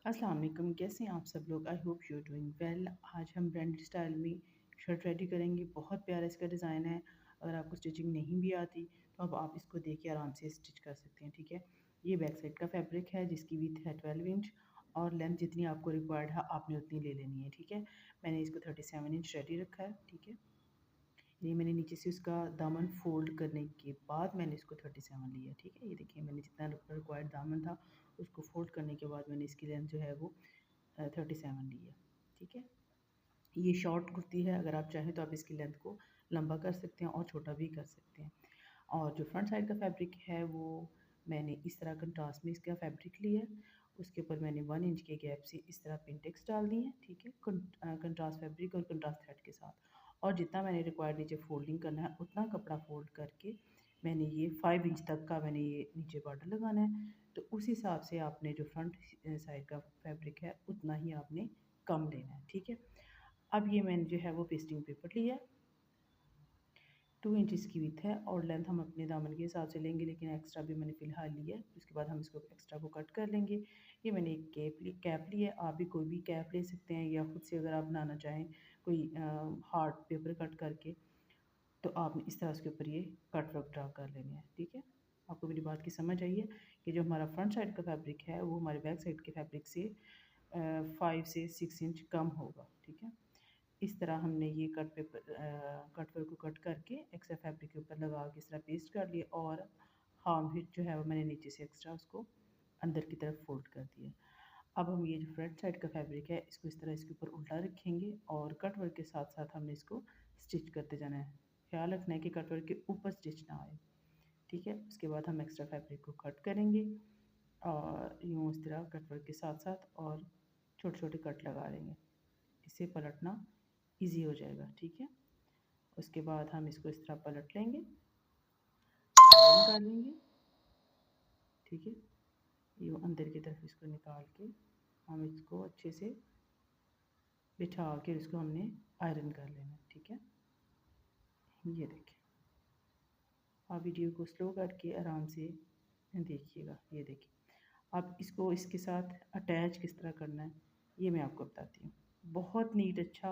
अस्सलाम वालेकुम, कैसे हैं आप सब लोग। I hope you are doing well. आज हम ब्रांडेड स्टाइल में शर्ट रेडी करेंगे। बहुत प्यारा इसका डिज़ाइन है। अगर आपको स्टिचिंग नहीं भी आती तो अब आप इसको देख के आराम से स्टिच कर सकते हैं। ठीक है, ये बैक साइड का फैब्रिक है जिसकी विड्थ है 12 इंच और लेंथ जितनी आपको रिक्वायर्ड है आपने उतनी ले लेनी है। ठीक है, मैंने इसको 37 इंच रेडी रखा है। ठीक है, ये मैंने नीचे से उसका दामन फोल्ड करने के बाद मैंने इसको 37 लिया। ठीक है, ये देखिए मैंने जितना रिक्वायर्ड दामन था उसको फोल्ड करने के बाद मैंने इसकी लेंथ जो है वो 37 ली है। ठीक है, ये शॉर्ट कुर्ती है। अगर आप चाहें तो आप इसकी लेंथ को लंबा कर सकते हैं और छोटा भी कर सकते हैं। और जो फ्रंट साइड का फैब्रिक है वो मैंने इस तरह कंट्रास्ट में इसका फैब्रिक लिया है। उसके ऊपर मैंने 1 इंच के गैप से इस तरह पिनटेक्स डाल दी है। ठीक है, कंट्रास्ट फैब्रिक और कंट्रास्ट थ्रेड के साथ। और जितना मैंने रिक्वायर्ड नीचे फोल्डिंग करना है उतना कपड़ा फोल्ड करके मैंने ये 5 इंच तक का मैंने ये नीचे बॉर्डर लगाना है। तो उस हिसाब से आपने जो फ्रंट साइड का फैब्रिक है उतना ही आपने कम लेना है। ठीक है, अब ये मैंने जो है वो पेस्टिंग पेपर लिया है। 2 इंच इसकी विड्थ है और लेंथ हम अपने दामन के हिसाब से लेंगे, लेकिन एक्स्ट्रा भी मैंने फ़िलहाल लिया है। उसके बाद हम इसको एक्स्ट्रा को कट कर लेंगे। ये मैंने एक कैप ली है। आप भी कोई भी कैप ले सकते हैं या खुद से अगर आप बनाना चाहें कोई हार्ड पेपर कट करके, तो आपने इस तरह उसके ऊपर ये कट वर्क ड्रा कर लेने हैं। ठीक है, आपको मेरी बात की समझ आई है कि जो हमारा फ्रंट साइड का फैब्रिक है वो हमारे बैक साइड के फैब्रिक से 5 से 6 इंच कम होगा। ठीक है, इस तरह हमने ये कट वर्क को कट करके एक्स्ट्रा फैब्रिक के ऊपर लगा के इस तरह पेस्ट कर लिया और हार्म हिट जो है वो मैंने नीचे से एक्स्ट्रा उसको अंदर की तरफ फोल्ड कर दिया। अब हम ये जो फ्रंट साइड का फैब्रिक है इसको इस तरह इसके ऊपर उल्टा रखेंगे और कट वर्क के साथ साथ हमने इसको स्टिच करते जाना है। ख्याल रखना है कि कट वर्क के ऊपर स्टिच ना आए। ठीक है, उसके बाद हम एक्स्ट्रा फैब्रिक को कट करेंगे और यूँ इस तरह कट वर्क के साथ साथ और छोटे छोटे कट लगा लेंगे। इससे पलटना इजी हो जाएगा। ठीक है, उसके बाद हम इसको इस तरह पलट लेंगे, आयरन कर लेंगे। ठीक है, ये अंदर की तरफ इसको निकाल के हम इसको अच्छे से बिठा के इसको हमने आयरन कर लेना। ठीक है, ये देखिए, आप वीडियो को स्लो करके आराम से देखिएगा। ये देखिए, आप इसको इसके साथ अटैच किस तरह करना है ये मैं आपको बताती हूँ। बहुत नीट अच्छा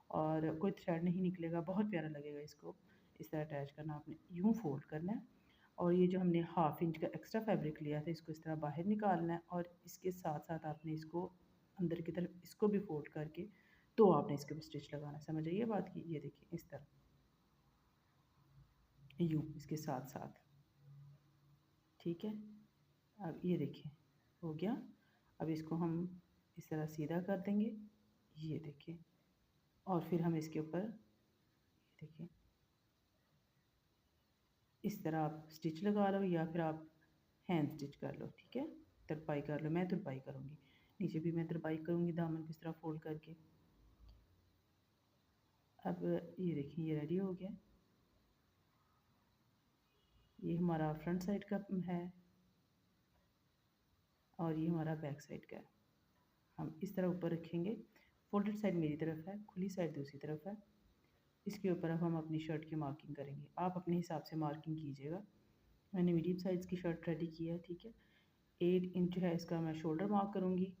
और कोई थ्रेड नहीं निकलेगा, बहुत प्यारा लगेगा। इसको इस तरह अटैच करना, आपने यूँ फोल्ड करना है और ये जो हमने 1/2 इंच का एक्स्ट्रा फैब्रिक लिया था इसको इस तरह बाहर निकालना है और इसके साथ साथ आपने इसको अंदर की तरफ इसको भी फोल्ड करके तो आपने इसके ऊपर स्टिच लगाना है। समझ आइए बात की। ये देखिए इस तरह यूँ इसके साथ साथ। ठीक है, अब ये देखिए हो गया। अब इसको हम इस तरह सीधा कर देंगे। ये देखिए, और फिर हम इसके ऊपर देखिए इस तरह आप स्टिच लगा लो या फिर आप हैंड स्टिच कर लो। ठीक है, तरपाई कर लो। मैं तरपाई करूँगी, नीचे भी मैं तरपाई करूँगी दामन को इस तरह फोल्ड करके। अब ये देखिए ये रेडी हो गया। ये हमारा फ्रंट साइड का है और ये हमारा बैक साइड का है। हम इस तरह ऊपर रखेंगे। फोल्डेड साइड मेरी तरफ है, खुली साइड दूसरी तरफ है। इसके ऊपर अब हम अपनी शर्ट की मार्किंग करेंगे। आप अपने हिसाब से मार्किंग कीजिएगा। मैंने मीडियम साइज़ की शर्ट रेडी की है। ठीक है, 8 इंच जो है इसका मैं शोल्डर मार्क करूँगी।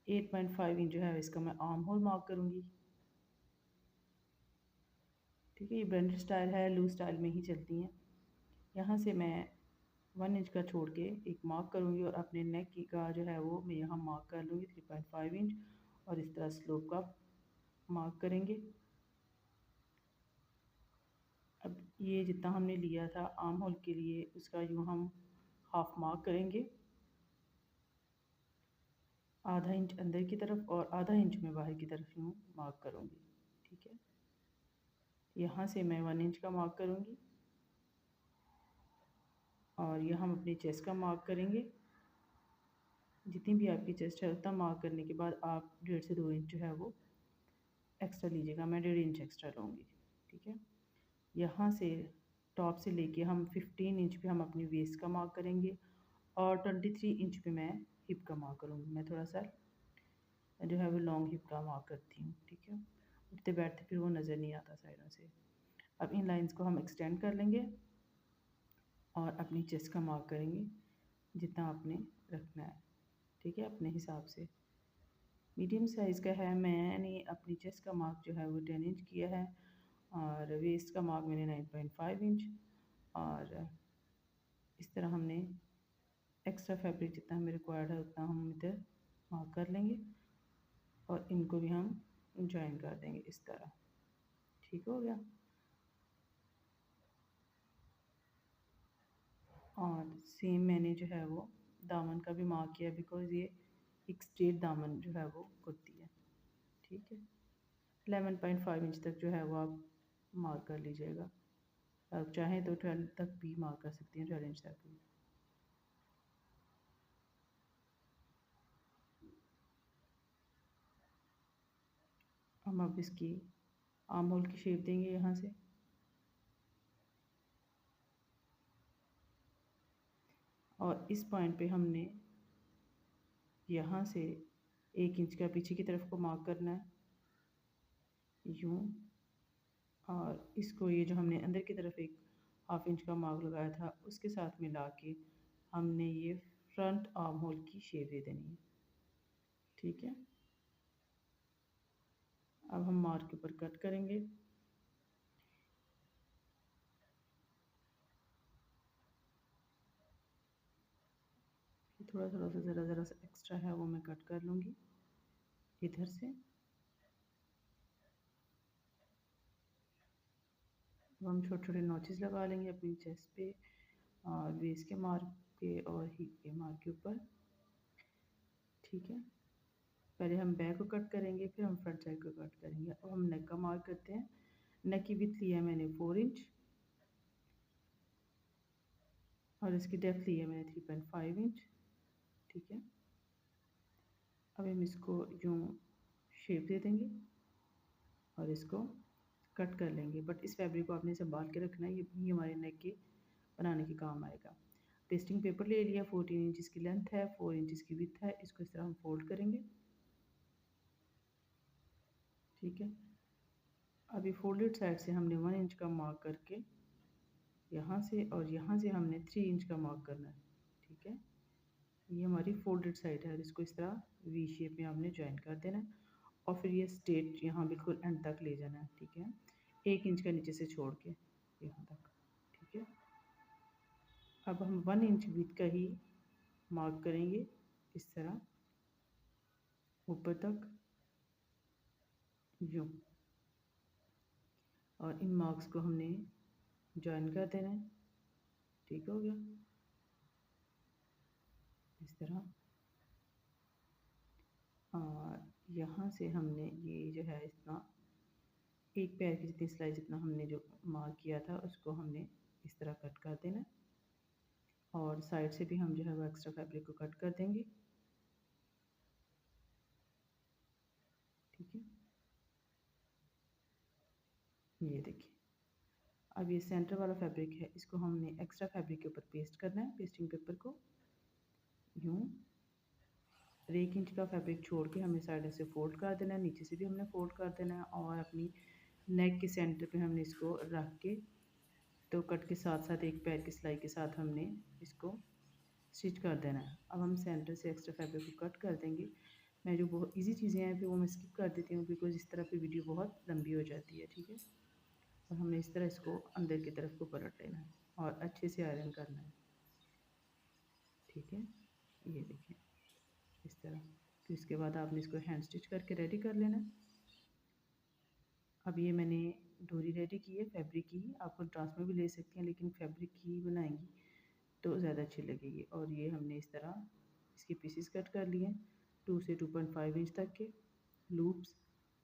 8.5 इंच जो है इसका मैं आर्म होल मार्क करूँगी। ठीक है, ये ब्रांडेड स्टाइल है, लूज स्टाइल में ही चलती हैं। यहाँ से मैं 1 इंच का छोड़ के एक मार्क करूँगी और अपने नेक की का जो है वो मैं यहाँ मार्क कर लूँगी 3.5 इंच और इस तरह स्लोप का मार्क करेंगे। अब ये जितना हमने लिया था आर्म होल के लिए उसका यूँ हम हाफ मार्क करेंगे, आधा इंच अंदर की तरफ और आधा इंच में बाहर की तरफ यूँ मार्क करूँगी। ठीक है, यहाँ से मैं 1 इंच का मार्क करूँगी और यहाँ हम अपनी चेस्ट का मार्क करेंगे। जितनी भी आपकी चेस्ट है उतना मार्क करने के बाद आप 1.5 से 2 इंच जो है वो एक्स्ट्रा लीजिएगा। मैं 1.5 इंच एक्स्ट्रा लूँगी। ठीक है, यहाँ से टॉप से लेके हम 15 इंच पे हम अपनी वेस्ट का मार्क करेंगे और 23 इंच पे मैं हिप का मार्क करूँगी। मैं थोड़ा सा जो है वो लॉन्ग हिप का मार्क करती हूँ। ठीक है, उठते बैठते फिर वो नज़र नहीं आता साइडों से। अब इन लाइंस को हम एक्सटेंड कर लेंगे और अपनी चेस्ट का मार्क करेंगे जितना आपने रखना है। ठीक है, अपने हिसाब से। मीडियम साइज़ का है, मैंने अपनी चेस्ट का मार्क जो है वो 10 इंच किया है और वेस्ट का मार्क मैंने 9.5 इंच। और इस तरह हमने एक्स्ट्रा फैब्रिक जितना हमें रिक्वायर्ड है उतना हम इधर मार्क कर लेंगे और इनको भी हम ज्वाइन कर देंगे इस तरह। ठीक हो गया। और सेम मैंने जो है वो दामन का भी मार्क किया, बिकॉज़ ये एक स्ट्रेट दामन जो है वो कुर्ती है। ठीक है, 11.5 इंच तक जो है वो आप मार्क कर लीजिएगा। आप चाहें तो 12 तक भी मार्क कर सकती हैं, 12 इंच तक भी। हम अब इसकी आर्म होल की शेप देंगे यहाँ से। और इस पॉइंट पे हमने यहाँ से 1 इंच का पीछे की तरफ को मार्क करना है यूँ। और इसको ये जो हमने अंदर की तरफ एक हाफ इंच का मार्क लगाया था उसके साथ मिला के हमने ये फ्रंट आर्म होल की शेप दे देनी है। ठीक है, अब हम मार्क के ऊपर कट करेंगे। थोड़ा थोड़ा सा ज़रा सा एक्स्ट्रा है वो मैं कट कर लूँगी इधर से। अब हम छोटे छोटे नॉचेस लगा लेंगे अपनी चेस्ट पे और वेस्ट के मार्क पे और हिप के मार्क के ऊपर। ठीक है, पहले हम बैक को कट करेंगे फिर हम फ्रंट साइड को कट करेंगे। अब हम नेक का मार्क करते हैं। नेक की विड्थ लिया है मैंने 4 इंच और इसकी डेप्थ ली है मैंने 3.5 इंच। ठीक है, अब हम इसको यूँ शेप दे देंगे और इसको कट कर लेंगे। बट इस फैब्रिक को आपने संभाल के रखना है, ये हमारे नेक के बनाने के काम आएगा। पेस्टिंग पेपर ले लिया, 14 इंच की लेंथ है, 4 इंच की विड्थ है। इसको इस तरह हम फोल्ड करेंगे। ठीक है, अभी फोल्डेड साइड से हमने 1 इंच का मार्क करके यहाँ से और यहाँ से हमने 3 इंच का मार्क करना है। ठीक है, ये हमारी फोल्डेड साइड है और इसको इस तरह वी शेप में हमने ज्वाइन कर देना है और फिर ये स्ट्रेट यहाँ बिल्कुल एंड तक ले जाना है। ठीक है, 1 इंच का नीचे से छोड़ के यहाँ तक। ठीक है, अब हम 1 इंच विड्थ का ही मार्क करेंगे इस तरह ऊपर तक यूँ। और इन मार्क्स को हमने ज्वाइन कर देना है। ठीक हो गया, इस तरह। और यहाँ से हमने ये जो है इतना एक पैर की जितनी सिलाई जितना हमने जो मार्क किया था उसको हमने इस तरह कट कर देना है और साइड से भी हम जो है वो एक्स्ट्रा फैब्रिक को कट कर देंगे। ठीक है, ये देखिए, अब ये सेंटर वाला फैब्रिक है, इसको हमने एक्स्ट्रा फैब्रिक के ऊपर पेस्ट करना है, पेस्टिंग पेपर को यूँ। 1 इंच का फैब्रिक छोड़ के हमें साइड से फोल्ड कर देना है, नीचे से भी हमने फोल्ड कर देना है और अपनी नेक के सेंटर पे हमने इसको रख के तो कट के साथ साथ एक पैर की सिलाई के साथ हमने इसको स्टिच कर देना है। अब हम सेंटर से एक्स्ट्रा फैब्रिक को कट कर देंगे। मैं जो बहुत इजी चीज़ें हैं फिर वो मैं स्किप कर देती हूँ बिकॉज इस तरह पे वीडियो बहुत लंबी हो जाती है। ठीक है, और हमने इस तरह इसको अंदर की तरफ को पलट लेना है और अच्छे से आयरन करना है। ठीक है, ये देखिए इस तरह। फिर इसके बाद आपने इसको हैंड स्टिच करके रेडी कर लेना है। अब ये मैंने डोरी रेडी की है फैब्रिक की ही, आप कंट्रास्ट में भी ले सकते हैं लेकिन फैब्रिक की ही बनाएंगी तो ज़्यादा अच्छी लगेगी। और ये हमने इस तरह इसके पीसेस कट कर लिए 2 से 2.5 इंच तक के लूप्स।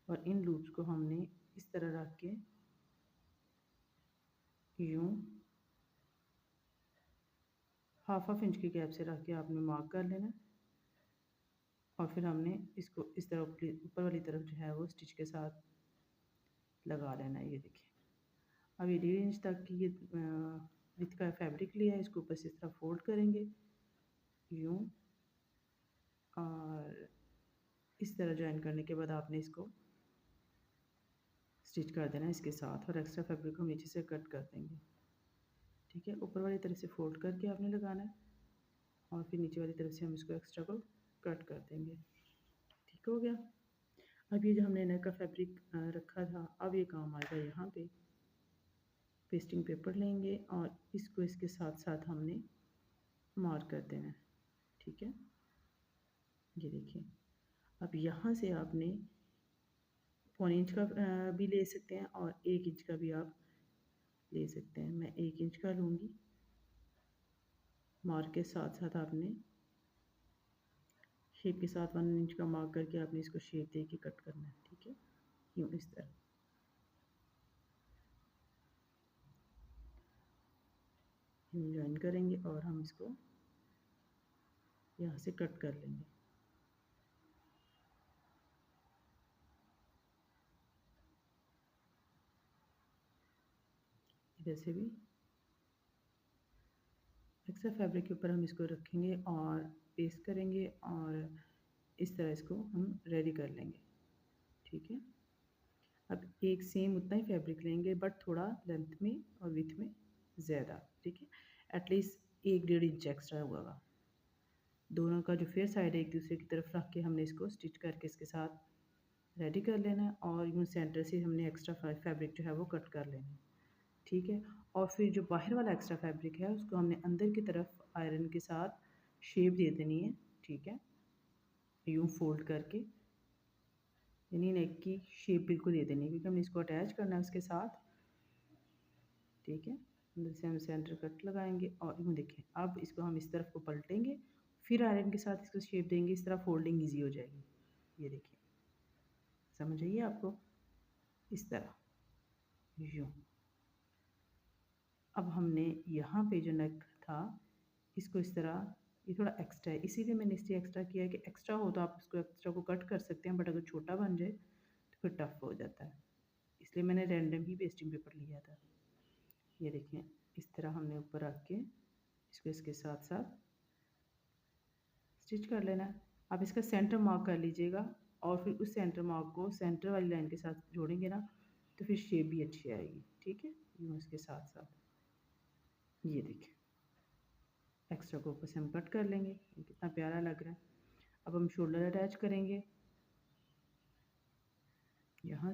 और इन लूप्स को हमने इस तरह रख के यूँ हाफ इंच के गैप से रख के आपने मार्क कर लेना और फिर हमने इसको इस तरह ऊपर वाली तरफ जो है वो स्टिच के साथ लगा लेना है। ये देखिए, अब ये 1.5 इंच तक की ये विथ का फैब्रिक लिया है, इसको ऊपर से इस तरह फोल्ड करेंगे यूँ और इस तरह ज्वाइन करने के बाद आपने इसको स्टिच कर देना है इसके साथ और एक्स्ट्रा फैब्रिक को नीचे से कट कर देंगे। ठीक है, ऊपर वाली तरफ से फोल्ड करके आपने लगाना है और फिर नीचे वाली तरफ से हम इसको एक्स्ट्रा को कट कर देंगे। ठीक हो गया। अब ये जो हमने नेक का फैब्रिक रखा था, अब ये काम आएगा यहाँ पे। पेस्टिंग पेपर लेंगे और इसको इसके साथ साथ हमने मार्क कर देना है। ठीक है, ये देखिए। अब यहाँ से आपने 1.25 इंच का भी ले सकते हैं और 1 इंच का भी आप ले सकते हैं। मैं 1 इंच का लूँगी। मार्क के साथ साथ आपने शेप के साथ 1 इंच का मार्क करके आपने इसको शेप दे के कट करना है। ठीक है, यूँ इस तरह यूँ ज्वाइन करेंगे और हम इसको यहाँ से कट कर लेंगे। इधर से भी एक्स्ट्रा फैब्रिक के ऊपर हम इसको रखेंगे और पेस्ट करेंगे और इस तरह इसको हम रेडी कर लेंगे। ठीक है, अब एक सेम उतना ही फैब्रिक लेंगे बट थोड़ा लेंथ में और विथ में ज़्यादा। ठीक है, एटलीस्ट 1-1.5 इंच एक्स्ट्रा होगा। दोनों का जो फेयर साइड है एक दूसरे की तरफ रख के हमने इसको स्टिच करके इसके साथ रेडी कर लेना है और यूँ सेंटर से हमने एक्स्ट्रा फैब्रिक जो है वो कट कर लेना है। ठीक है, और फिर जो बाहर वाला एक्स्ट्रा फैब्रिक है उसको हमने अंदर की तरफ आयरन के साथ शेप दे देनी है। ठीक है, यूँ फोल्ड करके यानी नेक की शेप बिल्कुल दे देनी है क्योंकि हमने इसको अटैच करना है उसके साथ। ठीक है, अंदर से हम सेंटर कट लगाएंगे और यूँ देखें। अब इसको हम इस तरफ को पलटेंगे, फिर आयरन के साथ इसको शेप देंगे। इस तरह फोल्डिंग ईजी हो जाएगी। ये देखिए, समझ आइए आपको, इस तरह यूँ। अब हमने यहाँ पे जो नेक था इसको इस तरह, ये थोड़ा एक्स्ट्रा है इसीलिए मैंने इसलिए एक्स्ट्रा किया है कि एक्स्ट्रा हो तो आप इसको एक्स्ट्रा को कट कर सकते हैं, बट अगर छोटा बन जाए तो फिर टफ हो जाता है। इसलिए मैंने रैंडम ही पेस्टिंग पेपर लिया था। ये देखें, इस तरह हमने ऊपर रख के इसको इसके साथ साथ स्टिच कर लेना है। आप इसका सेंटर मार्क कर लीजिएगा और फिर उस सेंटर मार्क को सेंटर वाली लाइन के साथ जोड़ेंगे ना तो फिर शेप भी अच्छी आएगी। ठीक है, यूँ इसके साथ साथ ये देखिए एक्स्ट्रा को ऊपर से हम कट कर लेंगे। ये कितना प्यारा लग रहा है। अब हम शोल्डर अटैच करेंगे। यहाँ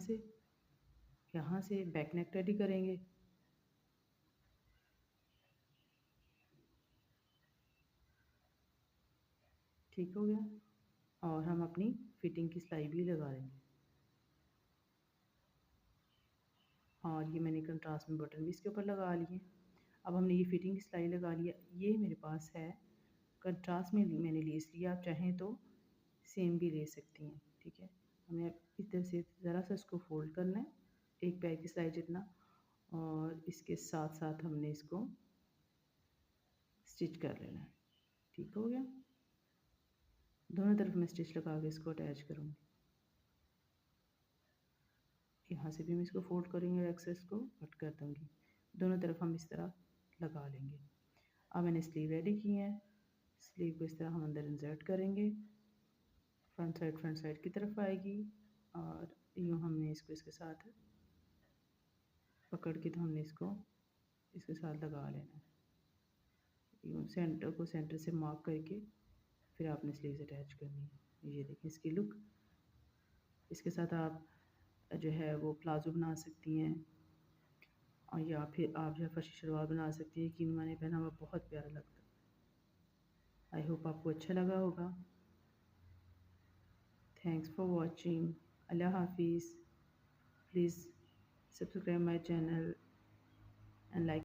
से बैक नेक रेडी करेंगे। ठीक हो गया, और हम अपनी फिटिंग की सिलाई भी लगा लेंगे। और ये मैंने कंट्रास्ट में बटन भी इसके ऊपर लगा लिए। अब हमने ये फिटिंग की सिलाई लगा लिया। ये मेरे पास है कंट्रास्ट में मैंने लेस लिया, आप चाहें तो सेम भी ले सकती हैं। ठीक है, हमें इधर से ज़रा सा इसको फोल्ड करना है, एक पैर की सिलाई जितना, और इसके साथ साथ हमने इसको स्टिच कर लेना है। ठीक हो गया, दोनों तरफ मैं स्टिच लगा के इसको अटैच करूँगी। यहाँ से भी मैं इसको फोल्ड करूँगी और एक्सेस को कट कर दूँगी। दोनों तरफ हम इस तरह लगा लेंगे। अब मैंने स्लीव रेडी की है। स्लीव को इस तरह हम अंदर इंसर्ट करेंगे, फ्रंट साइड की तरफ आएगी और यूँ हमने इसको इसके साथ पकड़ के तो हमने इसको इसके साथ लगा लेना है। यूँ सेंटर को सेंटर से मार्क करके फिर आपने स्लीव्स अटैच करनी है। ये देखिए इसकी लुक। इसके साथ आप जो है वो प्लाजो बना सकती हैं और या फिर आप जो है फर्शी शलवार बना सकती हैं। यकीन माने पहना हुआ बहुत प्यारा लगता है। आई होप आपको अच्छा लगा होगा। Thanks for watching. अल्लाह हाफिज़। Please subscribe my channel and like